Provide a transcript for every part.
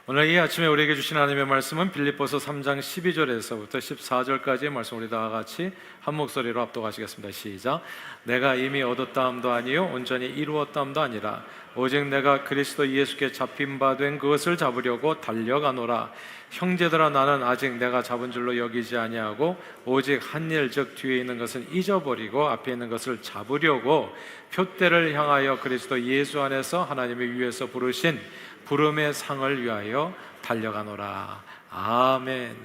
오늘 이 아침에 우리에게 주신 하나님의 말씀은 빌립보서 3장 12절에서부터 14절까지의 말씀, 우리 다 같이 한 목소리로 합독하시겠습니다. 시작. 내가 이미 얻었다함도 아니요 온전히 이루었다함도 아니라 오직 내가 그리스도 예수께 잡힌 바 된 그것을 잡으려고 달려가노라. 형제들아, 나는 아직 내가 잡은 줄로 여기지 아니하고 오직 한 일, 즉 뒤에 있는 것은 잊어버리고 앞에 있는 것을 잡으려고 표대를 향하여 그리스도 예수 안에서 하나님의 위에서 부르신 부름의 상을 위하여 달려가노라. 아멘.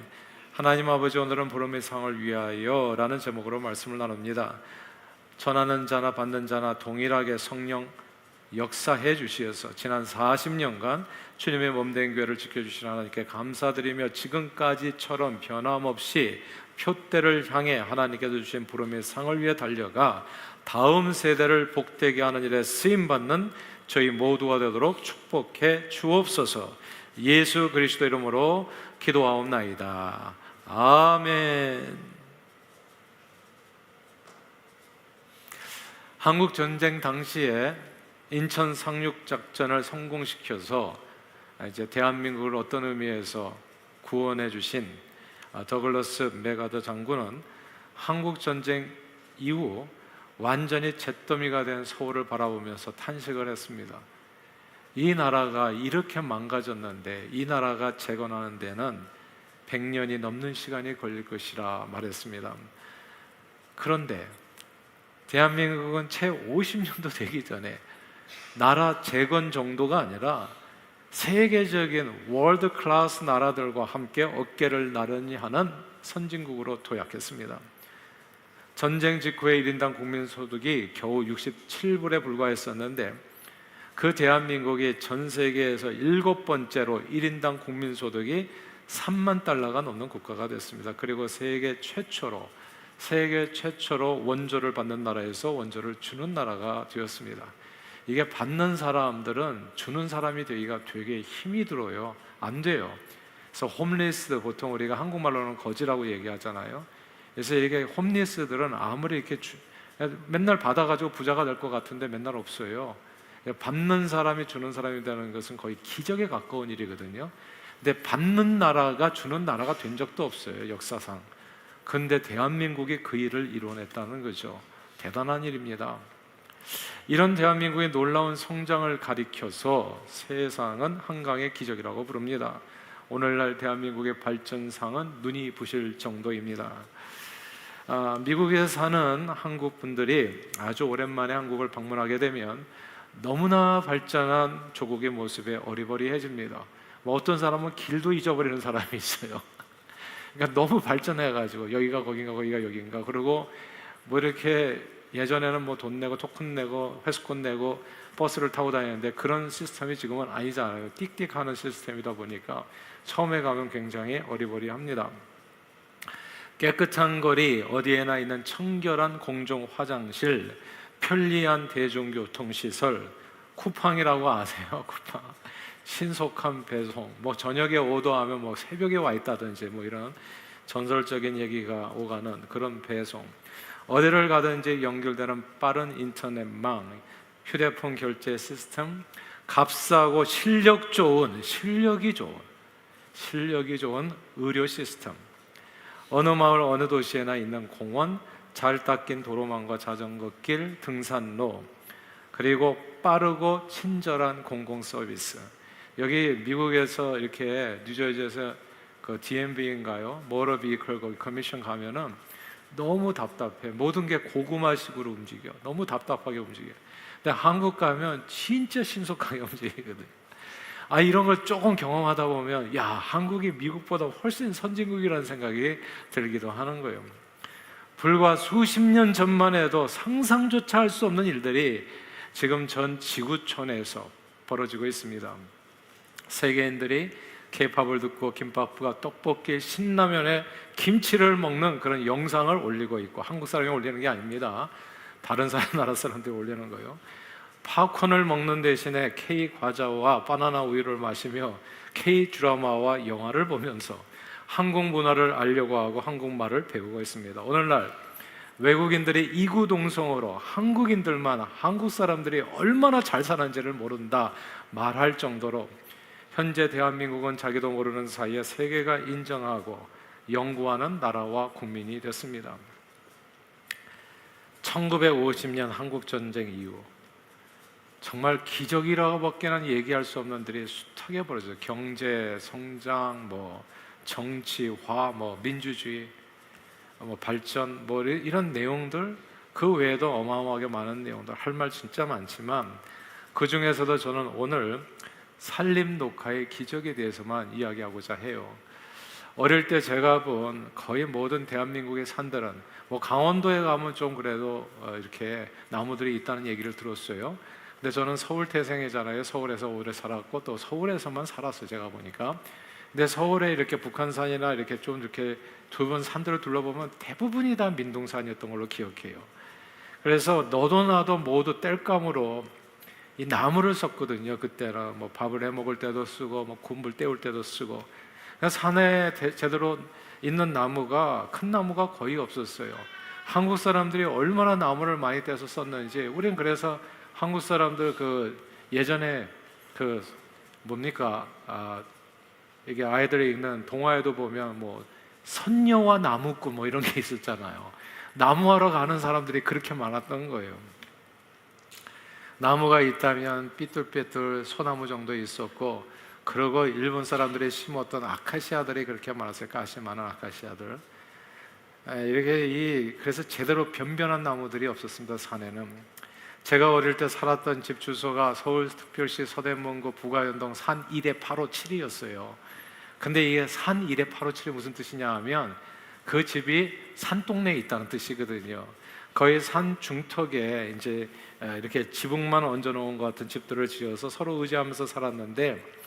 하나님 아버지, 오늘은 부름의 상을 위하여 라는 제목으로 말씀을 나눕니다. 전하는 자나 받는 자나 동일하게 성령 역사해 주시어서 지난 40년간 주님의 몸된 교회를 지켜주신 하나님께 감사드리며 지금까지처럼 변함없이 표대를 향해 하나님께서 주신 부름의 상을 위해 달려가 다음 세대를 복되게 하는 일에 쓰임받는 저희 모두가 되도록 축복해 주옵소서. 예수 그리스도 이름으로 기도하옵나이다. 아멘. 한국 전쟁 당시에 인천 상륙 작전을 성공시켜서 이제 대한민국을 어떤 의미에서 구원해 주신 더글러스 맥아더 장군은 한국 전쟁 이후 완전히 잿더미가 된 서울을 바라보면서 탄식을 했습니다. 이 나라가 이렇게 망가졌는데 이 나라가 재건하는 데는 100년이 넘는 시간이 걸릴 것이라 말했습니다. 그런데 대한민국은 채 50년도 되기 전에 나라 재건 정도가 아니라 세계적인 월드 클래스 나라들과 함께 어깨를 나란히 하는 선진국으로 도약했습니다. 전쟁 직후에 1인당 국민소득이 겨우 67불에 불과했었는데 그 대한민국이 전 세계에서 7번째로 1인당 국민소득이 3만 달러가 넘는 국가가 됐습니다. 그리고 세계 최초로 원조를 받는 나라에서 원조를 주는 나라가 되었습니다. 이게 받는 사람들은 주는 사람이 되기가 되게 힘이 들어요. 안 돼요. 그래서 홈리스, 보통 우리가 한국말로는 거지라고 얘기하잖아요. 그래서 이게 홈리스들은 아무리 이렇게 맨날 받아가지고 부자가 될 것 같은데 맨날 없어요. 받는 사람이 주는 사람이 되는 것은 거의 기적에 가까운 일이거든요. 근데 받는 나라가 주는 나라가 된 적도 없어요, 역사상. 근데 대한민국이 그 일을 이뤄냈다는 거죠. 대단한 일입니다. 이런 대한민국의 놀라운 성장을 가리켜서 세상은 한강의 기적이라고 부릅니다. 오늘날 대한민국의 발전상은 눈이 부실 정도입니다. 미국에 사는 한국 분들이 아주 오랜만에 한국을 방문하게 되면 너무나 발전한 조국의 모습에 어리버리해집니다. 어떤 사람은 길도 잊어버리는 사람이 있어요. 그러니까 너무 발전해가지고 여기가 거긴가 거기가 여긴가, 그리고 뭐 이렇게 예전에는 뭐 돈 내고 토큰 내고 회수권 내고 버스를 타고 다니는데 그런 시스템이 지금은 아니잖아요. 띡띡하는 시스템이다 보니까 처음에 가면 굉장히 어리버리합니다. 깨끗한 거리, 어디에나 있는 청결한 공중 화장실, 편리한 대중교통시설, 쿠팡이라고 아세요? 쿠팡. 신속한 배송, 뭐 저녁에 오더하면 뭐 새벽에 와 있다든지 뭐 이런 전설적인 얘기가 오가는 그런 배송, 어디를 가든지 연결되는 빠른 인터넷망, 휴대폰 결제 시스템, 값싸고 실력이 좋은 의료 시스템, 어느 마을 어느 도시에나 있는 공원, 잘 닦인 도로망과 자전거길, 등산로, 그리고 빠르고 친절한 공공 서비스. 여기 미국에서 이렇게 뉴저지에서 그 DMV인가요? 모터 비클 거기 커미션 가면은 너무 답답해. 모든 게 고구마식으로 움직여. 너무 답답하게 움직여. 근데 한국 가면 진짜 신속하게 움직이거든. 이런 걸 조금 경험하다 보면 야, 한국이 미국보다 훨씬 선진국이라는 생각이 들기도 하는 거예요. 불과 수십 년 전만 해도 상상조차 할 수 없는 일들이 지금 전 지구촌에서 벌어지고 있습니다. 세계인들이 K-팝을 듣고 김밥과 떡볶이, 신라면에 김치를 먹는 그런 영상을 올리고 있고, 한국 사람이 올리는 게 아닙니다. 다른 나라 사람들이 올리는 거예요. 팝콘을 먹는 대신에 K 과자와 바나나 우유를 마시며 K 드라마와 영화를 보면서 한국 문화를 알려고 하고 한국말을 배우고 있습니다. 오늘날 외국인들이 이구동성으로 한국인들만 한국 사람들이 얼마나 잘 사는지를 모른다 말할 정도로 현재 대한민국은 자기도 모르는 사이에 세계가 인정하고 연구하는 나라와 국민이 됐습니다. 1950년 한국전쟁 이후 정말 기적이라고밖에는 얘기할 수 없는 일이 숱하게 벌어져요. 경제, 성장, 정치화, 민주주의, 발전, 이런 내용들, 그 외에도 어마어마하게 많은 내용들, 할 말 진짜 많지만 그 중에서도 저는 오늘 산림 녹화의 기적에 대해서만 이야기하고자 해요. 어릴 때 제가 본 거의 모든 대한민국의 산들은 강원도에 가면 좀 그래도 이렇게 나무들이 있다는 얘기를 들었어요. 근데 저는 서울 태생이잖아요. 서울에서 오래 살았고 또 서울에서만 살았어요, 제가 보니까. 근데 서울에 이렇게 북한산이나 이렇게 좀 이렇게 두 번 산들을 둘러보면 대부분이 다 민둥산이었던 걸로 기억해요. 그래서 너도 나도 모두 땔감으로 이 나무를 썼거든요. 그때는 밥을 해 먹을 때도 쓰고 군불 때울 때도 쓰고. 산에 제대로 있는 나무가, 큰 나무가 거의 없었어요. 한국 사람들이 얼마나 나무를 많이 떼서 썼는지. 우린 그래서 한국 사람들 예전에 이게 아이들이 읽는 동화에도 보면 선녀와 나무꾼 이런 게 있었잖아요. 나무하러 가는 사람들이 그렇게 많았던 거예요. 나무가 있다면 삐뚤빼뚤 소나무 정도 있었고, 그리고 일본 사람들이 심었던 아카시아들이 그렇게 많았어요. 가시 많은 아카시아들. 그래서 제대로 변변한 나무들이 없었습니다, 산에는. 제가 어릴 때 살았던 집 주소가 서울특별시 서대문구 부가연동 산 1에 857이었어요. 근데 이게 산 1에 857이 무슨 뜻이냐 하면 그 집이 산동네에 있다는 뜻이거든요. 거의 산 중턱에 이제 이렇게 지붕만 얹어놓은 것 같은 집들을 지어서 서로 의지하면서 살았는데,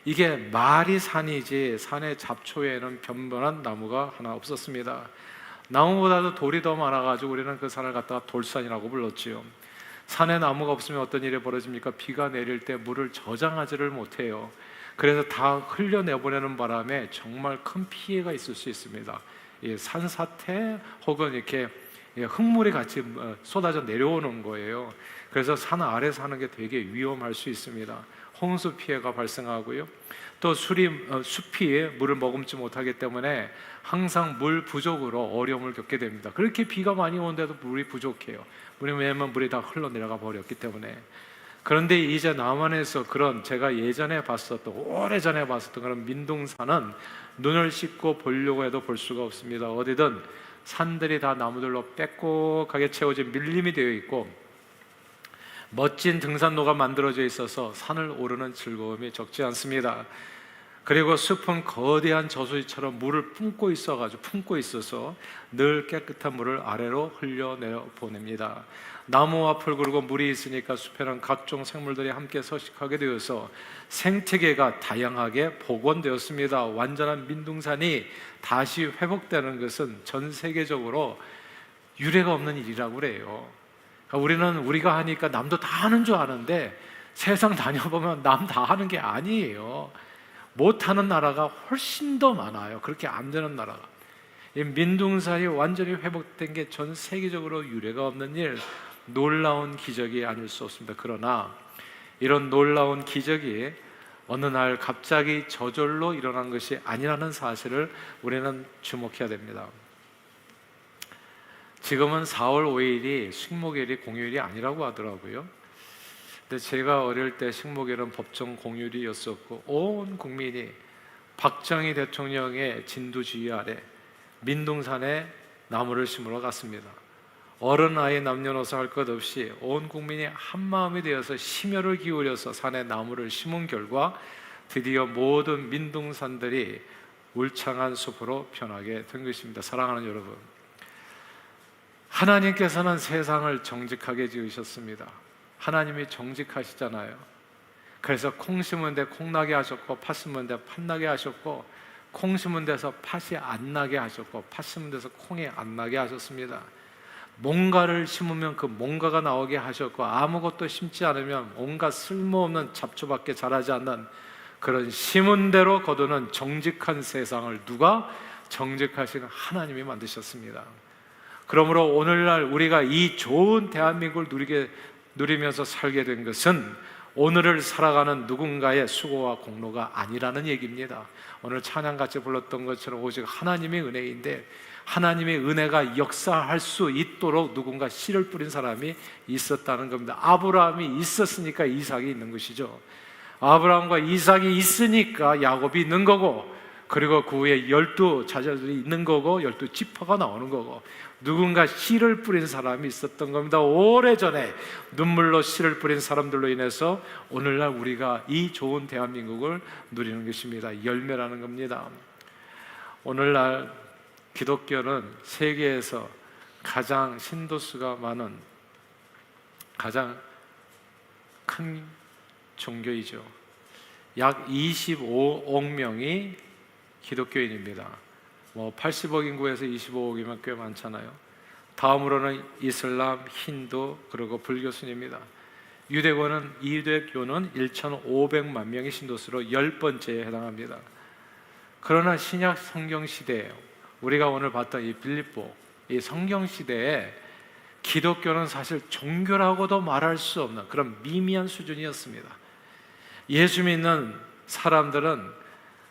이게 말이 산이지 산의 잡초에는 변변한 나무가 하나 없었습니다. 나무보다도 돌이 더 많아가지고 우리는 그 산을 갖다가 돌산이라고 불렀지요. 산에 나무가 없으면 어떤 일이 벌어집니까? 비가 내릴 때 물을 저장하지를 못해요. 그래서 다 흘려내보내는 바람에 정말 큰 피해가 있을 수 있습니다. 산사태 혹은 이렇게 흙물이 같이 쏟아져 내려오는 거예요. 그래서 산 아래 사는 게 되게 위험할 수 있습니다. 홍수 피해가 발생하고요. 또 숲이 물을 머금지 못하기 때문에 항상 물 부족으로 어려움을 겪게 됩니다. 그렇게 비가 많이 오는데도 물이 부족해요. 왜냐면 물이 다 흘러내려가 버렸기 때문에. 그런데 이제 남한에서 제가 예전에 오래전에 봤었던 그런 민둥산은 눈을 씻고 보려고 해도 볼 수가 없습니다. 어디든 산들이 다 나무들로 빼곡하게 채워진 밀림이 되어 있고, 멋진 등산로가 만들어져 있어서 산을 오르는 즐거움이 적지 않습니다. 그리고 숲은 거대한 저수지처럼 물을 품고 있어서 늘 깨끗한 물을 아래로 흘려내려 보냅니다. 나무와 풀 그리고 물이 있으니까 숲에는 각종 생물들이 함께 서식하게 되어서 생태계가 다양하게 복원되었습니다. 완전한 민둥산이 다시 회복되는 것은 전 세계적으로 유례가 없는 일이라고 그래요. 우리는 우리가 하니까 남도 다 하는 줄 아는데, 세상 다녀보면 남 다 하는 게 아니에요. 못하는 나라가 훨씬 더 많아요. 그렇게 안 되는 나라가. 이 민둥산이 완전히 회복된 게 전 세계적으로 유례가 없는 일, 놀라운 기적이 아닐 수 없습니다. 그러나 이런 놀라운 기적이 어느 날 갑자기 저절로 일어난 것이 아니라는 사실을 우리는 주목해야 됩니다. 지금은 4월 5일이 식목일이 공휴일이 아니라고 하더라고요. 근데 제가 어릴 때 식목일은 법정 공휴일이었었고, 온 국민이 박정희 대통령의 진두지휘 아래 민둥산에 나무를 심으러 갔습니다. 어른 아이 남녀노소 할 것 없이 온 국민이 한마음이 되어서 심혈을 기울여서 산에 나무를 심은 결과 드디어 모든 민둥산들이 울창한 숲으로 변하게 된 것입니다. 사랑하는 여러분, 하나님께서는 세상을 정직하게 지으셨습니다. 하나님이 정직하시잖아요. 그래서 콩 심은 데 콩나게 하셨고, 팥 심은 데 팥나게 하셨고, 콩 심은 데서 팥이 안 나게 하셨고, 팥 심은 데서 콩이 안 나게 하셨습니다. 뭔가를 심으면 그 뭔가가 나오게 하셨고, 아무것도 심지 않으면 온갖 쓸모없는 잡초밖에 자라지 않는 그런 심은 대로 거두는 정직한 세상을 누가? 정직하신 하나님이 만드셨습니다. 그러므로 오늘날 우리가 이 좋은 대한민국을 누리면서 살게 된 것은 오늘을 살아가는 누군가의 수고와 공로가 아니라는 얘기입니다. 오늘 찬양같이 불렀던 것처럼 오직 하나님의 은혜인데, 하나님의 은혜가 역사할 수 있도록 누군가 씨를 뿌린 사람이 있었다는 겁니다. 아브라함이 있었으니까 이삭이 있는 것이죠. 아브라함과 이삭이 있으니까 야곱이 있는 거고, 그리고 그 후에 12 자녀들이 있는 거고 12 지파가 나오는 거고, 누군가 씨를 뿌린 사람이 있었던 겁니다. 오래전에 눈물로 씨를 뿌린 사람들로 인해서 오늘날 우리가 이 좋은 대한민국을 누리는 것입니다. 열매라는 겁니다. 오늘날 기독교는 세계에서 가장 신도수가 많은 가장 큰 종교이죠. 약 25억 명이 기독교인입니다. 80억 인구에서 25억이면 꽤 많잖아요. 다음으로는 이슬람, 힌두, 그리고 불교 순입니다. 유대교는 1,500만 명의 신도수로 10번째에 해당합니다. 그러나 신약 성경 시대에 우리가 오늘 봤던 이 빌립보, 이 성경 시대에 기독교는 사실 종교라고도 말할 수 없는 그런 미미한 수준이었습니다. 예수 믿는 사람들은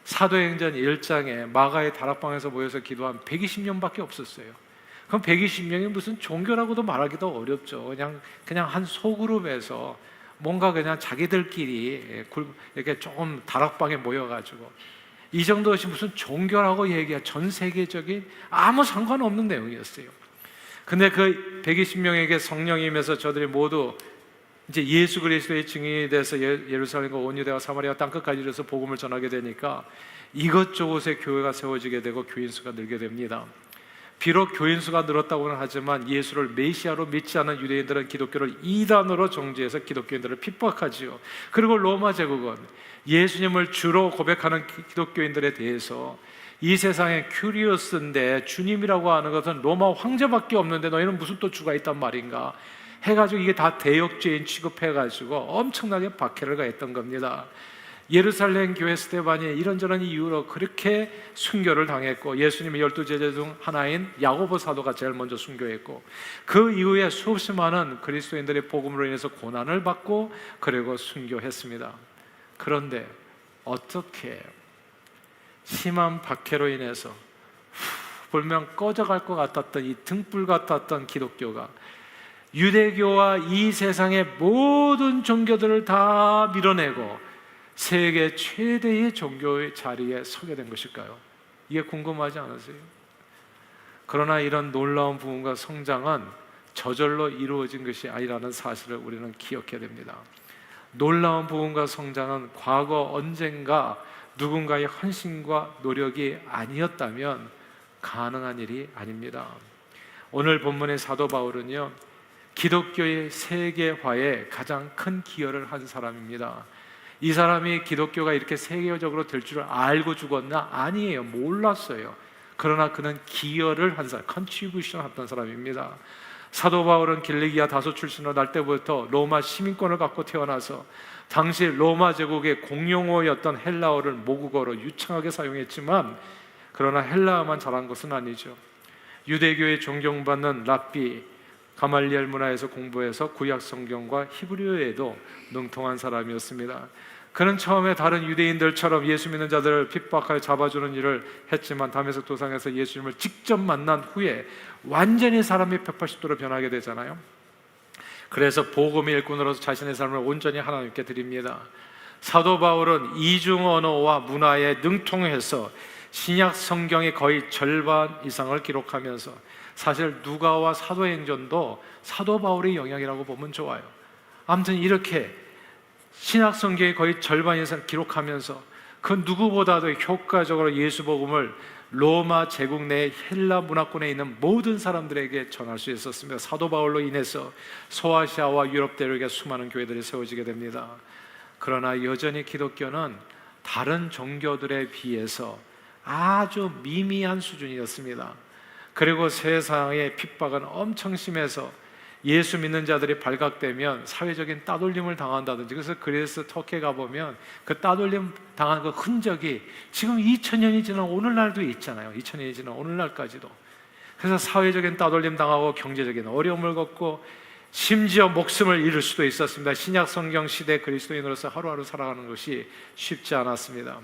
사도행전 1장에 마가의 다락방에서 모여서 기도한 120명밖에 없었어요. 그럼 120명이 무슨 종교라고도 말하기도 어렵죠. 그냥 한 소그룹에서 뭔가 그냥 자기들끼리 이렇게 조금 다락방에 모여가지고 이 정도시 무슨 종교라고 얘기해. 전 세계적인 아무 상관없는 내용이었어요. 근데 그 120명에게 성령이 임해서 저들이 모두 이제 예수 그리스도의 증인이 돼서 예루살렘과 온 유대와 사마리아 땅끝까지 이르러서 복음을 전하게 되니까 이것저것에 교회가 세워지게 되고 교인 수가 늘게 됩니다. 비록 교인 수가 늘었다고는 하지만 예수를 메시아로 믿지 않은 유대인들은 기독교를 이단으로 정죄해서 기독교인들을 핍박하지요. 그리고 로마 제국은 예수님을 주로 고백하는 기독교인들에 대해서 이 세상에 큐리오스인데 주님이라고 하는 것은 로마 황제밖에 없는데 너희는 무슨 또 주가 있단 말인가 해가지고 이게 다 대역죄인 취급해가지고 엄청나게 박해를 가했던 겁니다. 예루살렘 교회 스데반이 이런저런 이유로 그렇게 순교를 당했고, 예수님의 12제자 중 하나인 야고보 사도가 제일 먼저 순교했고, 그 이후에 수없이 많은 그리스도인들의 복음으로 인해서 고난을 받고 그리고 순교했습니다. 그런데 어떻게 심한 박해로 인해서 불면 꺼져갈 것 같았던 이 등불 같았던 기독교가 유대교와 이 세상의 모든 종교들을 다 밀어내고 세계 최대의 종교의 자리에 서게 된 것일까요? 이게 궁금하지 않으세요? 그러나 이런 놀라운 부흥과 성장은 저절로 이루어진 것이 아니라는 사실을 우리는 기억해야 됩니다. 놀라운 부흥과 성장은 과거 언젠가 누군가의 헌신과 노력이 아니었다면 가능한 일이 아닙니다. 오늘 본문의 사도 바울은요, 기독교의 세계화에 가장 큰 기여를 한 사람입니다. 이 사람이 기독교가 이렇게 세계적으로 될 줄 알고 죽었나? 아니에요. 몰랐어요. 그러나 그는 기여를 한 사람, 컨트리뷰션 했던 사람입니다. 사도 바울은 길리기아 다소 출신으로 날 때부터 로마 시민권을 갖고 태어나서 당시 로마 제국의 공용어였던 헬라어를 모국어로 유창하게 사용했지만, 그러나 헬라어만 잘한 것은 아니죠. 유대교에 존경받는 랍비 가말리엘 문화에서 공부해서 구약 성경과 히브리어에도 능통한 사람이었습니다. 그는 처음에 다른 유대인들처럼 예수 믿는 자들을 핍박하여 잡아주는 일을 했지만 다메섹 도상에서 예수님을 직접 만난 후에 완전히 사람이 180도로 변하게 되잖아요. 그래서 복음의 일꾼으로서 자신의 삶을 온전히 하나님께 드립니다. 사도 바울은 이중 언어와 문화에 능통해서 신약 성경의 거의 절반 이상을 기록하면서, 사실 누가와 사도행전도 사도 바울의 영향이라고 보면 좋아요. 아무튼 이렇게 신약 성경의 거의 절반 이상 기록하면서 그 누구보다도 효과적으로 예수 복음을 로마 제국 내 헬라 문화권에 있는 모든 사람들에게 전할 수 있었습니다. 사도 바울로 인해서 소아시아와 유럽 대륙에 수많은 교회들이 세워지게 됩니다. 그러나 여전히 기독교는 다른 종교들에 비해서 아주 미미한 수준이었습니다. 그리고 세상의 핍박은 엄청 심해서 예수 믿는 자들이 발각되면 사회적인 따돌림을 당한다든지, 그래서 그리스 터키에 가보면 그 따돌림 당한 그 흔적이 지금 2000년이 지난 오늘날도 있잖아요. 2000년이 지난 오늘날까지도. 그래서 사회적인 따돌림 당하고 경제적인 어려움을 겪고 심지어 목숨을 잃을 수도 있었습니다. 신약 성경 시대 그리스도인으로서 하루하루 살아가는 것이 쉽지 않았습니다.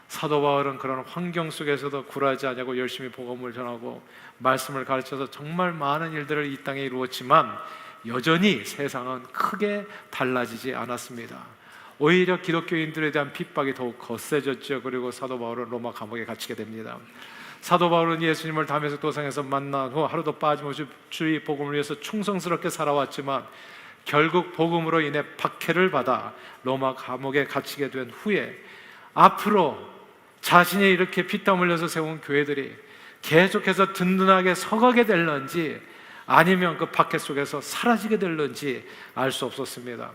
사도 바울은 그런 환경 속에서도 굴하지 않냐고 열심히 복음을 전하고 말씀을 가르쳐서 정말 많은 일들을 이 땅에 이루었지만 여전히 세상은 크게 달라지지 않았습니다. 오히려 기독교인들에 대한 핍박이 더욱 거세졌죠. 그리고 사도 바울은 로마 감옥에 갇히게 됩니다. 사도 바울은 예수님을 다메섹 도상에서 만난 후 하루도 빠짐없이 주의 복음을 위해서 충성스럽게 살아왔지만 결국 복음으로 인해 박해를 받아 로마 감옥에 갇히게 된 후에 앞으로 자신이 이렇게 피땀 흘려서 세운 교회들이 계속해서 든든하게 서가게 될런지 아니면 그 박해 속에서 사라지게 될런지 알 수 없었습니다.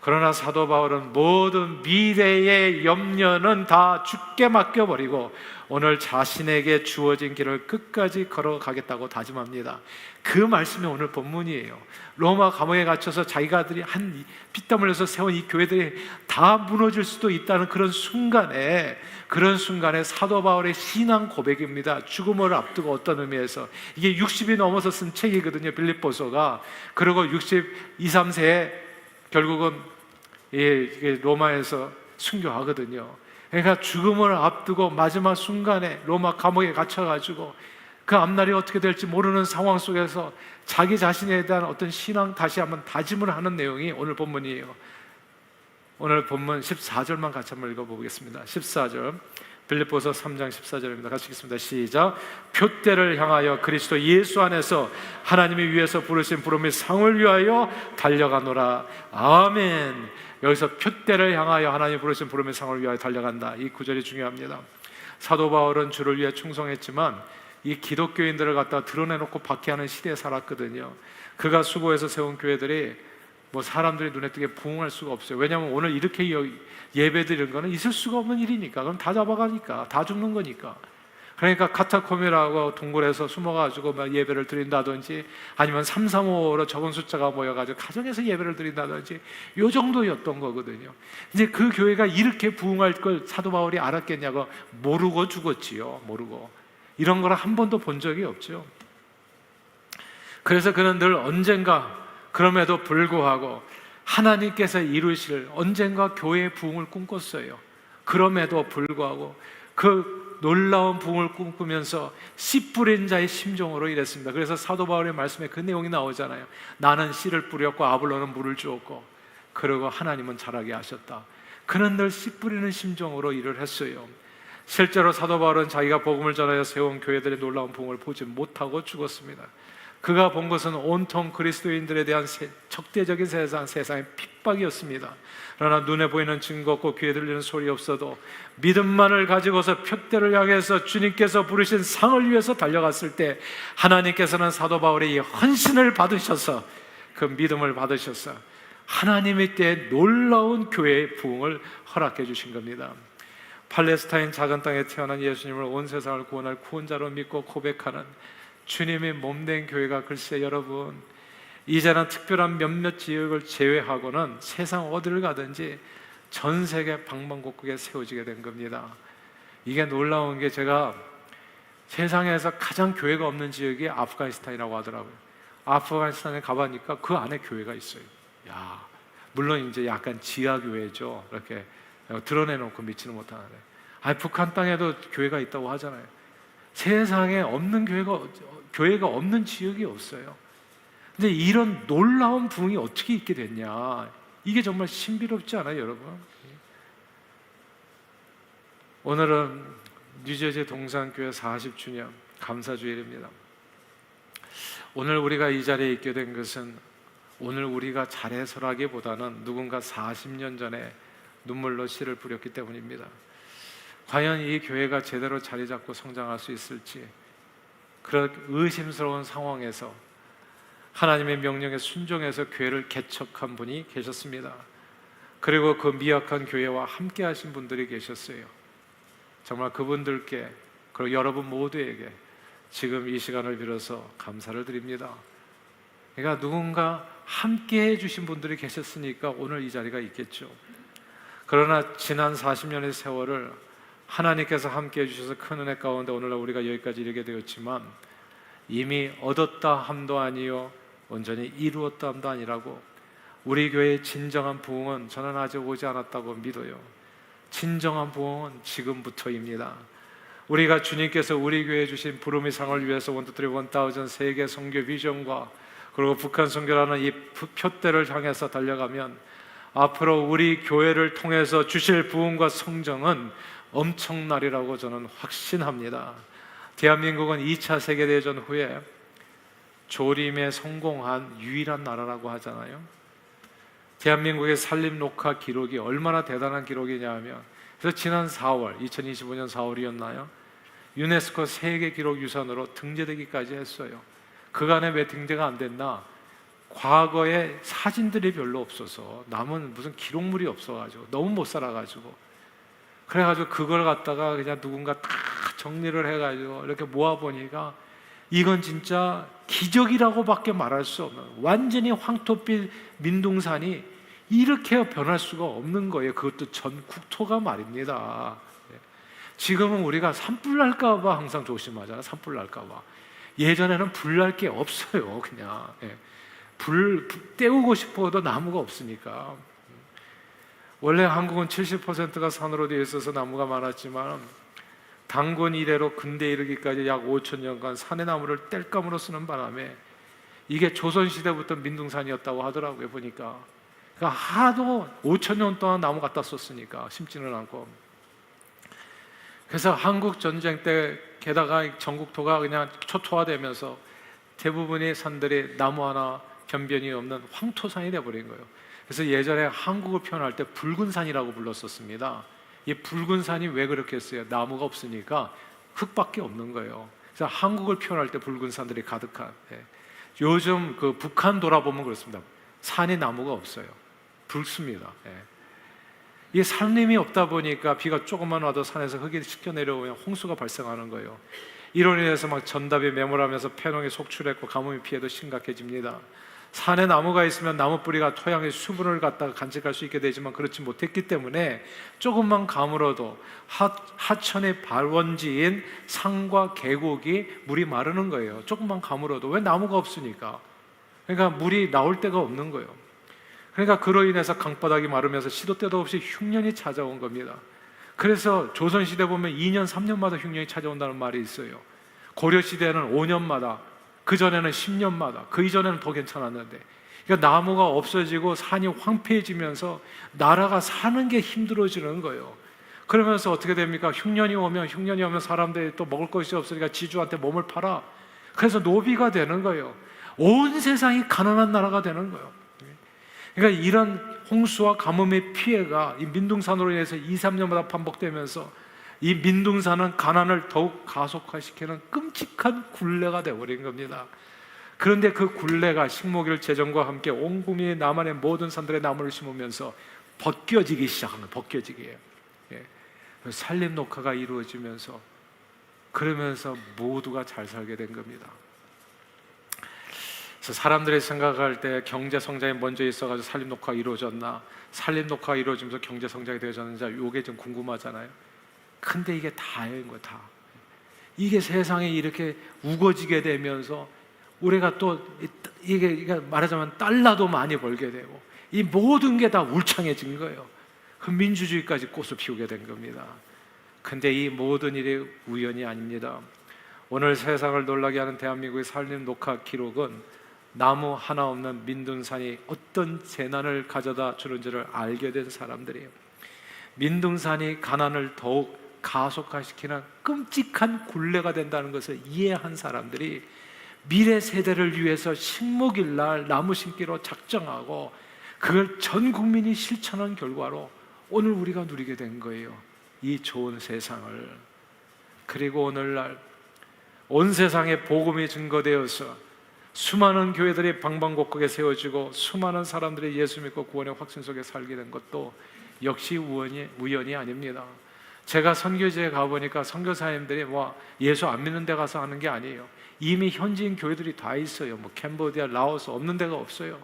그러나 사도 바울은 모든 미래의 염려는 다 주께 맡겨버리고 오늘 자신에게 주어진 길을 끝까지 걸어가겠다고 다짐합니다. 그 말씀이 오늘 본문이에요. 로마 감옥에 갇혀서 자기가들이 한 피땀 흘려서 세운 이 교회들이 다 무너질 수도 있다는 그런 순간에 사도 바울의 신앙 고백입니다. 죽음을 앞두고 어떤 의미에서 이게 60이 넘어서 쓴 책이거든요. 빌립보서가. 그리고 62, 3세에 결국은 로마에서 순교하거든요. 그러니까 죽음을 앞두고 마지막 순간에 로마 감옥에 갇혀가지고 그 앞날이 어떻게 될지 모르는 상황 속에서 자기 자신에 대한 어떤 신앙 다시 한번 다짐을 하는 내용이 오늘 본문이에요. 오늘 본문 14절만 같이 한번 읽어보겠습니다. 14절 빌립보서 3장 14절입니다. 같이 읽겠습니다. 시작. 표대를 향하여 그리스도 예수 안에서 하나님이 위에서 부르신 부름의 상을 위하여 달려가노라. 아멘. 여기서 표대를 향하여 하나님이 부르신 부름의 상을 위하여 달려간다. 이 구절이 중요합니다. 사도 바울은 주를 위해 충성했지만 이 기독교인들을 갖다 드러내놓고 박해하는 시대에 살았거든요. 그가 수고해서 세운 교회들이 뭐 사람들이 눈에 띄게 부흥할 수가 없어요. 왜냐하면 오늘 이렇게 예배드리는 거는 있을 수가 없는 일이니까. 그럼 다 잡아가니까, 다 죽는 거니까. 그러니까 카타콤이라고 동굴에서 숨어가지고 막 예배를 드린다든지 아니면 335로 적은 숫자가 모여가지고 가정에서 예배를 드린다든지 요 정도였던 거거든요. 이제 그 교회가 이렇게 부흥할 걸 사도 바울이 알았겠냐고 모르고 죽었지요. 모르고. 이런 걸 한 번도 본 적이 없죠. 그래서 그는 늘 언젠가 그럼에도 불구하고 하나님께서 이루실 언젠가 교회의 부흥을 꿈꿨어요. 그럼에도 불구하고 그 놀라운 부흥을 꿈꾸면서 씨 뿌린 자의 심정으로 일했습니다. 그래서 사도 바울의 말씀에 그 내용이 나오잖아요. 나는 씨를 뿌렸고 아볼로는 물을 주었고 그리고 하나님은 자라게 하셨다. 그는 늘 씨 뿌리는 심정으로 일을 했어요. 실제로 사도 바울은 자기가 복음을 전하여 세운 교회들의 놀라운 부흥을 보지 못하고 죽었습니다. 그가 본 것은 온통 그리스도인들에 대한 적대적인 세상의 핍박이었습니다. 그러나 눈에 보이는 증거 없고 귀에 들리는 소리 없어도 믿음만을 가지고서 표대를 향해서 주님께서 부르신 상을 위해서 달려갔을 때 하나님께서는 사도 바울의 이 헌신을 받으셔서 그 믿음을 받으셔서 하나님의 때에 놀라운 교회의 부흥을 허락해 주신 겁니다. 팔레스타인 작은 땅에 태어난 예수님을 온 세상을 구원할 구원자로 믿고 고백하는 주님의 몸된 교회가 글쎄 여러분 이제는 특별한 몇몇 지역을 제외하고는 세상 어디를 가든지 전 세계 방방곡곡에 세워지게 된 겁니다. 이게 놀라운 게 제가 세상에서 가장 교회가 없는 지역이 아프가니스탄이라고 하더라고요. 아프가니스탄에 가보니까 그 안에 교회가 있어요. 야, 물론 이제 약간 지하 교회죠. 이렇게 드러내놓고 믿지는 못하는. 북한 땅에도 교회가 있다고 하잖아요. 세상에 없는 교회가 없는 지역이 없어요. 근데 이런 놀라운 부흥이 어떻게 있게 됐냐? 이게 정말 신비롭지 않아요, 여러분? 오늘은 뉴저지 동산교회 40주년 감사주일입니다. 오늘 우리가 이 자리에 있게 된 것은 오늘 우리가 잘해서라기보다는 누군가 40년 전에 눈물로 씨를 뿌렸기 때문입니다. 과연 이 교회가 제대로 자리 잡고 성장할 수 있을지 그런 의심스러운 상황에서 하나님의 명령에 순종해서 교회를 개척한 분이 계셨습니다. 그리고 그 미약한 교회와 함께 하신 분들이 계셨어요. 정말 그분들께 그리고 여러분 모두에게 지금 이 시간을 빌어서 감사를 드립니다. 그러니까 누군가 함께 해주신 분들이 계셨으니까 오늘 이 자리가 있겠죠. 그러나 지난 40년의 세월을 하나님께서 함께 해주셔서 큰 은혜 가운데 오늘날 우리가 여기까지 이르게 되었지만 이미 얻었다 함도 아니요 온전히 이루었다함도 아니라고. 우리 교회의 진정한 부흥은 저는 아직 오지 않았다고 믿어요. 진정한 부흥은 지금부터입니다. 우리가 주님께서 우리 교회에 주신 부름의 상을 위해서 1,2,3,1,000 세계 선교 비전과 그리고 북한 선교라는 이 표대를 향해서 달려가면 앞으로 우리 교회를 통해서 주실 부흥과 성정은 엄청나리라고 저는 확신합니다. 대한민국은 2차 세계대전 후에 조림에 성공한 유일한 나라라고 하잖아요. 대한민국의 산림 녹화 기록이 얼마나 대단한 기록이냐 하면, 그래서 지난 4월 2025년 4월이었나요? 유네스코 세계기록유산으로 등재되기까지 했어요. 그간에 왜 등재가 안 됐나? 과거에 사진들이 별로 없어서, 남은 무슨 기록물이 없어가지고 너무 못 살아가지고, 그래가지고 그걸 갖다가 그냥 누군가 다 정리를 해가지고 이렇게 모아보니까 이건 진짜 기적이라고밖에 말할 수 없는, 완전히 황토빛 민둥산이 이렇게 변할 수가 없는 거예요. 그것도 전 국토가 말입니다. 지금은 우리가 산불 날까봐 항상 조심하잖아요. 산불 날까봐. 예전에는 불 날 게 없어요. 그냥 불 때우고 싶어도 나무가 없으니까. 원래 한국은 70%가 산으로 되어 있어서 나무가 많았지만 단군 이래로 근대에 이르기까지 약 5,000년간 산의 나무를 땔감으로 쓰는 바람에 이게 조선시대부터 민둥산이었다고 하더라고요. 보니까. 그러니까 하도 5,000년 동안 나무 갖다 썼으니까 심지는 않고. 그래서 한국 전쟁 때 게다가 전국토가 그냥 초토화되면서 대부분의 산들이 나무 하나 변변이 없는 황토산이 돼버린 거예요. 그래서 예전에 한국을 표현할 때 붉은 산이라고 불렀었습니다. 이 붉은 산이 왜 그렇게 했어요? 나무가 없으니까 흙밖에 없는 거예요. 그래서 한국을 표현할 때 붉은 산들이 가득한. 요즘 그 북한 돌아보면 그렇습니다. 산에 나무가 없어요. 붉습니다. 이게 산림이 없다 보니까 비가 조금만 와도 산에서 흙이 씻겨 내려오면 홍수가 발생하는 거예요. 이로 인해서 막 전답이 매몰하면서 폐농이 속출했고 가뭄이 피해도 심각해집니다. 산에 나무가 있으면 나무 뿌리가 토양의 수분을 갖다가 간직할 수 있게 되지만 그렇지 못했기 때문에 조금만 가물어도 하천의 발원지인 산과 계곡이 물이 마르는 거예요. 조금만 가물어도. 왜? 나무가 없으니까. 그러니까 물이 나올 데가 없는 거예요. 그러니까 그로 인해서 강바닥이 마르면서 시도 때도 없이 흉년이 찾아온 겁니다. 그래서 조선시대 보면 2년, 3년마다 흉년이 찾아온다는 말이 있어요. 고려시대는 5년마다, 그 전에는 10년마다, 그 이전에는 더 괜찮았는데, 그러니까 나무가 없어지고 산이 황폐해지면서 나라가 사는 게 힘들어지는 거예요. 그러면서 어떻게 됩니까? 흉년이 오면 사람들이 또 먹을 것이 없으니까 지주한테 몸을 팔아. 그래서 노비가 되는 거예요. 온 세상이 가난한 나라가 되는 거예요. 그러니까 이런 홍수와 가뭄의 피해가 이 민둥산으로 인해서 2, 3년마다 반복되면서 이 민둥산은 가난을 더욱 가속화시키는 끔찍한 굴레가 되어버린 겁니다. 그런데 그 굴레가 식목일 제정과 함께 온 국민이 남한의 모든 산들에 나무를 심으면서 벗겨지기 시작하는, 벗겨지기예요. 산림 녹화가 이루어지면서, 그러면서 모두가 잘 살게 된 겁니다. 그래서 사람들이 생각할 때 경제 성장이 먼저 있어가지고 산림 녹화가 이루어졌나, 산림 녹화가 이루어지면서 경제 성장이 되어졌는지 이게 좀 궁금하잖아요. 근데 이게 다인 거예요, 다. 이게 세상에 이렇게 우거지게 되면서 우리가 또 이게 말하자면 달러도 많이 벌게 되고 이 모든 게 다 울창해진 거예요. 그 민주주의까지 꽃을 피우게 된 겁니다. 근데 이 모든 일이 우연이 아닙니다. 오늘 세상을 놀라게 하는 대한민국의 산림 녹화 기록은 나무 하나 없는 민둥산이 어떤 재난을 가져다 주는지를 알게 된 사람들이에요. 민둥산이 가난을 더욱 가속화시키는 끔찍한 굴레가 된다는 것을 이해한 사람들이 미래 세대를 위해서 식목일날 나무 심기로 작정하고 그걸 전 국민이 실천한 결과로 오늘 우리가 누리게 된 거예요. 이 좋은 세상을. 그리고 오늘날 온 세상에 복음이 증거되어서 수많은 교회들이 방방곡곡에 세워지고 수많은 사람들이 예수 믿고 구원의 확신 속에 살게 된 것도 역시 우연이 아닙니다. 제가 선교지에 가보니까 선교사님들이 예수 안 믿는 데 가서 하는 게 아니에요. 이미 현지인 교회들이 다 있어요. 캄보디아, 라오스 없는 데가 없어요.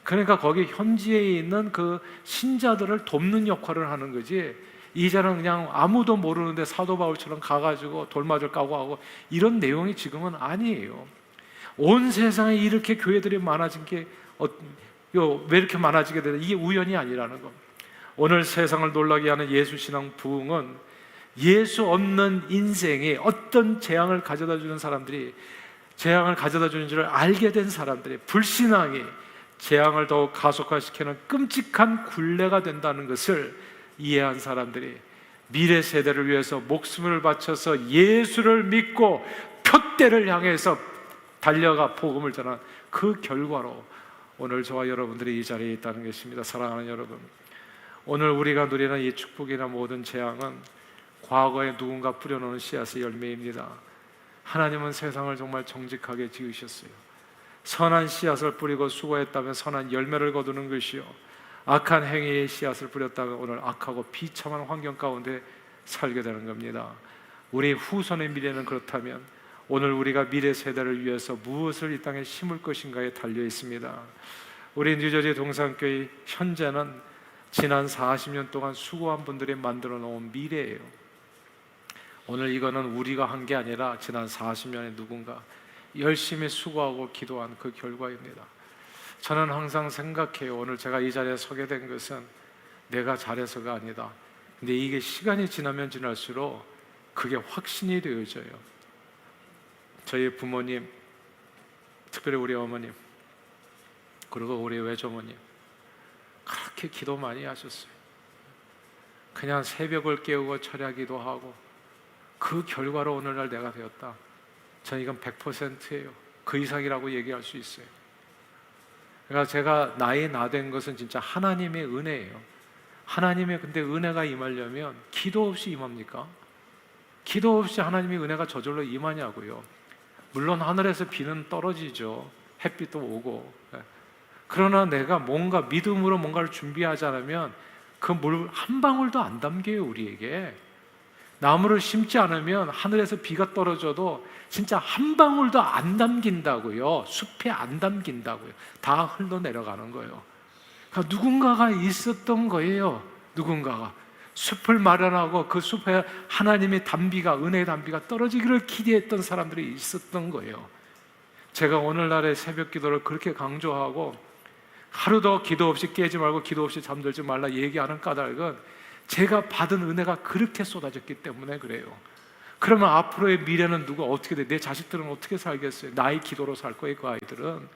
그러니까 거기 현지에 있는 그 신자들을 돕는 역할을 하는 거지, 이제는 그냥 아무도 모르는데 사도 바울처럼 가가지고 돌맞을 까고 하고 이런 내용이 지금은 아니에요. 온 세상에 이렇게 교회들이 많아진 게 왜 이렇게 많아지게 되나? 이게 우연이 아니라는 겁니다. 오늘 세상을 놀라게 하는 예수신앙 부흥은 예수 없는 인생에 어떤 재앙을 가져다 주는 사람들이, 재앙을 가져다 주는 줄 알게 된 사람들이, 불신앙이 재앙을 더욱 가속화시키는 끔찍한 굴레가 된다는 것을 이해한 사람들이 미래 세대를 위해서 목숨을 바쳐서 예수를 믿고 표대를 향해서 달려가 복음을 전한 그 결과로 오늘 저와 여러분들이 이 자리에 있다는 것입니다. 사랑하는 여러분, 오늘 우리가 누리는 이 축복이나 모든 재앙은 과거에 누군가 뿌려놓은 씨앗의 열매입니다. 하나님은 세상을 정말 정직하게 지으셨어요. 선한 씨앗을 뿌리고 수고했다면 선한 열매를 거두는 것이요, 악한 행위의 씨앗을 뿌렸다면 오늘 악하고 비참한 환경 가운데 살게 되는 겁니다. 우리 후손의 미래는 그렇다면 오늘 우리가 미래 세대를 위해서 무엇을 이 땅에 심을 것인가에 달려 있습니다. 우리 뉴저지 동산교회 현재는 지난 40년 동안 수고한 분들이 만들어 놓은 미래예요. 오늘 이거는 우리가 한 게 아니라 지난 40년에 누군가 열심히 수고하고 기도한 그 결과입니다. 저는 항상 생각해요. 오늘 제가 이 자리에 서게 된 것은 내가 잘해서가 아니다. 근데 이게 시간이 지나면 지날수록 그게 확신이 되어져요. 저희 부모님, 특별히 우리 어머님, 그리고 우리 외조모님 그렇게 기도 많이 하셨어요. 그냥 새벽을 깨우고 철야기도 하고 그 결과로 오늘날 내가 되었다. 저는 이건 100%예요. 그 이상이라고 얘기할 수 있어요. 그러니까 제가 나이 나된 것은 진짜 하나님의 은혜예요. 하나님의 근데 은혜가 임하려면 기도 없이 임합니까? 기도 없이 하나님의 은혜가 저절로 임하냐고요. 물론 하늘에서 비는 떨어지죠. 햇빛도 오고. 그러나 내가 뭔가 믿음으로 뭔가를 준비하지 않으면 그 물 한 방울도 안 담겨요. 우리에게 나무를 심지 않으면 하늘에서 비가 떨어져도 진짜 한 방울도 안 담긴다고요. 숲에 안 담긴다고요. 다 흘러내려가는 거예요. 그러니까 누군가가 있었던 거예요. 누군가가 숲을 마련하고 그 숲에 하나님의 단비가, 은혜의 단비가 떨어지기를 기대했던 사람들이 있었던 거예요. 제가 오늘날의 새벽 기도를 그렇게 강조하고 하루도 기도 없이 깨지 말고 기도 없이 잠들지 말라 얘기하는 까닭은 제가 받은 은혜가 그렇게 쏟아졌기 때문에 그래요. 그러면 앞으로의 미래는 누가 어떻게 돼? 내 자식들은 어떻게 살겠어요? 나의 기도로 살 거예요, 그 아이들은.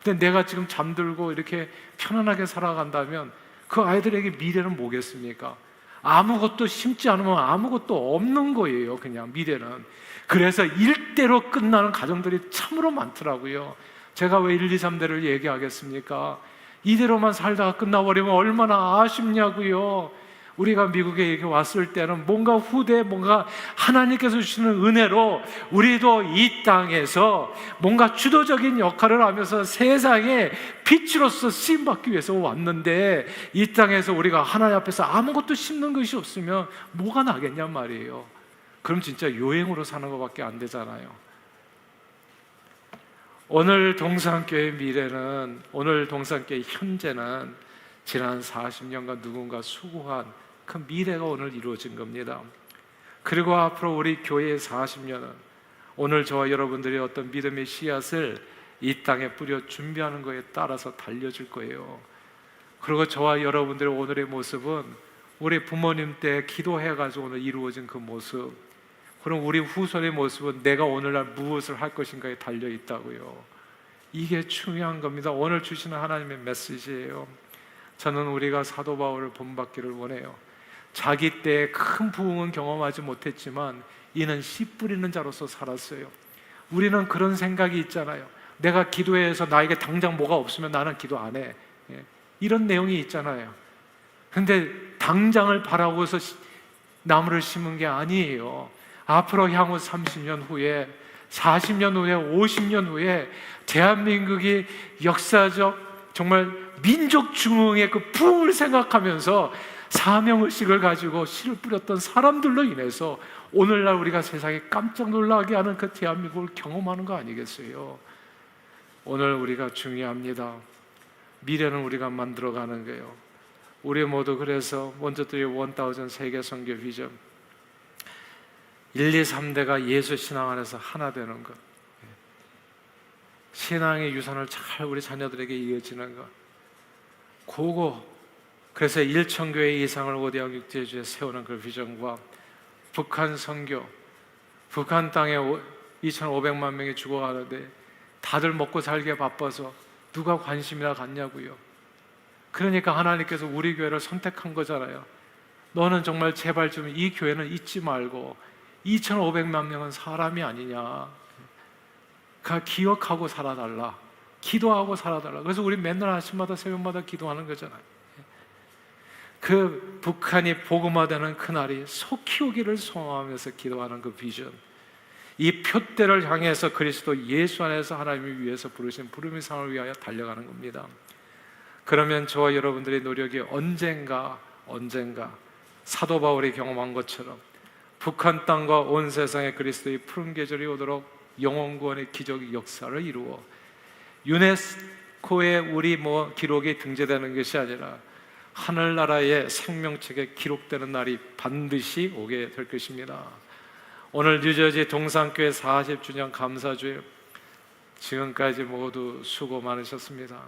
근데 내가 지금 잠들고 이렇게 편안하게 살아간다면 그 아이들에게 미래는 뭐겠습니까? 아무것도 심지 않으면 아무것도 없는 거예요. 그냥 미래는. 그래서 일대로 끝나는 가정들이 참으로 많더라고요. 제가 왜 1, 2, 3대를 얘기하겠습니까? 이대로만 살다가 끝나버리면 얼마나 아쉽냐고요. 우리가 미국에 이렇게 왔을 때는 뭔가 후대, 뭔가 하나님께서 주시는 은혜로 우리도 이 땅에서 뭔가 주도적인 역할을 하면서 세상에 빛으로서 쓰임받기 위해서 왔는데, 이 땅에서 우리가 하나님 앞에서 아무것도 심는 것이 없으면 뭐가 나겠냔 말이에요. 그럼 진짜 요행으로 사는 것밖에 안 되잖아요. 오늘 동산교회 미래는, 오늘 동산교회 현재는 지난 40년간 누군가 수고한 그 미래가 오늘 이루어진 겁니다. 그리고 앞으로 우리 교회의 40년은 오늘 저와 여러분들이 어떤 믿음의 씨앗을 이 땅에 뿌려 준비하는 것에 따라서 달려질 거예요. 그리고 저와 여러분들의 오늘의 모습은 우리 부모님 때 기도해가지고 오늘 이루어진 그 모습, 그럼 우리 후손의 모습은 내가 오늘날 무엇을 할 것인가에 달려 있다고요. 이게 중요한 겁니다. 오늘 주시는 하나님의 메시지예요. 저는 우리가 사도 바울을 본받기를 원해요. 자기 때 큰 부흥은 경험하지 못했지만 이는 씨 뿌리는 자로서 살았어요. 우리는 그런 생각이 있잖아요. 내가 기도해서 나에게 당장 뭐가 없으면 나는 기도 안 해. 이런 내용이 있잖아요. 근데 당장을 바라고서 나무를 심은 게 아니에요. 앞으로 향후 30년 후에, 40년 후에, 50년 후에 대한민국이 역사적 정말 민족 중흥의 그 부흥을 생각하면서 사명의식을 가지고 씨를 뿌렸던 사람들로 인해서 오늘날 우리가 세상에 깜짝 놀라게 하는 그 대한민국을 경험하는 거 아니겠어요? 오늘 우리가 중요합니다. 미래는 우리가 만들어가는 거예요. 우리 모두 그래서 원저들의 1000 세계 선교 비전 1, 2, 3대가 예수 신앙 안에서 하나 되는 것, 신앙의 유산을 잘 우리 자녀들에게 이어지는 것, 그거. 그래서 일천교회 이상을 거대한 육제주에 세우는 그 비전과 북한 선교, 북한 땅에 2,500만 명이 죽어가는데 다들 먹고 살기에 바빠서 누가 관심이나 갖냐고요. 그러니까 하나님께서 우리 교회를 선택한 거잖아요. 너는 정말 제발 좀 이 교회는 잊지 말고 2,500만 명은 사람이 아니냐, 기억하고 살아달라, 기도하고 살아달라. 그래서 우리 맨날 아침마다 새벽마다 기도하는 거잖아요. 그 북한이 복음화되는 그날이 속히 오기를 소망하면서 기도하는 그 비전, 이 표대를 향해서 그리스도 예수 안에서 하나님을 위해서 부르신 부름의 상을 위하여 달려가는 겁니다. 그러면 저와 여러분들의 노력이 언젠가 사도 바울이 경험한 것처럼 북한 땅과 온 세상에 그리스도의 푸른 계절이 오도록 영원 구원의 기적 역사를 이루어 유네스코에 우리 기록이 등재되는 것이 아니라 하늘나라의 생명책에 기록되는 날이 반드시 오게 될 것입니다. 오늘 뉴저지 동산교회 40주년 감사주일, 지금까지 모두 수고 많으셨습니다.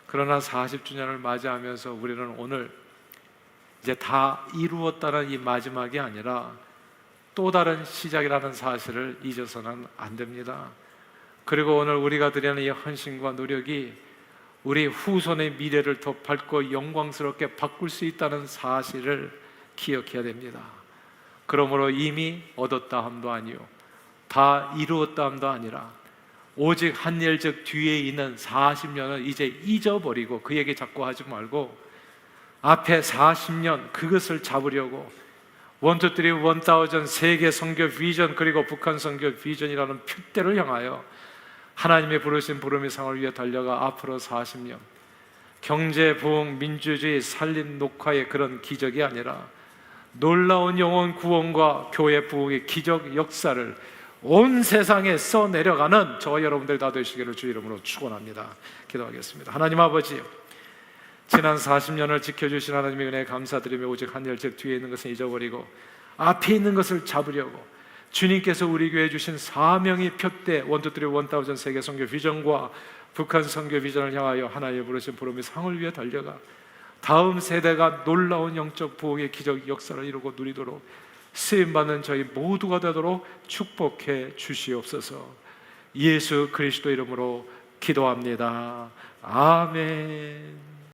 그러나 40주년을 맞이하면서 우리는 오늘 이제 다 이루었다는 이 마지막이 아니라 또 다른 시작이라는 사실을 잊어서는 안 됩니다. 그리고 오늘 우리가 드리는 이 헌신과 노력이 우리 후손의 미래를 더 밝고 영광스럽게 바꿀 수 있다는 사실을 기억해야 됩니다. 그러므로 이미 얻었다 함도 아니요, 다 이루었다 함도 아니라 오직 한 열적 뒤에 있는 40년을 이제 잊어버리고 그 얘기 자꾸 하지 말고 앞에 40년 그것을 잡으려고 1, 2, 3, 1000 세계 선교 비전, 그리고 북한 선교 비전이라는 표대를 향하여 하나님의 부르신 부름의 상을 위해 달려가 앞으로 40년 경제, 부흥, 민주주의, 살림, 녹화의 그런 기적이 아니라 놀라운 영혼 구원과 교회 부흥의 기적 역사를 온 세상에 써내려가는 저와 여러분들이 다 되시기를 주 이름으로 축원합니다. 기도하겠습니다. 하나님 아버지, 지난 40년을 지켜주신 하나님의 은혜에 감사드리며 오직 한 열적 뒤에 있는 것은 잊어버리고 앞에 있는 것을 잡으려고 주님께서 우리 교회에 주신 사명의 표대 1, 2, 3, 1000 세계 선교 비전과 북한 선교 비전을 향하여 하나님의 부르신 부름의 상을 위해 달려가 다음 세대가 놀라운 영적 부흥의 기적 역사를 이루고 누리도록 쓰임받는 저희 모두가 되도록 축복해 주시옵소서. 예수 그리스도 이름으로 기도합니다. 아멘.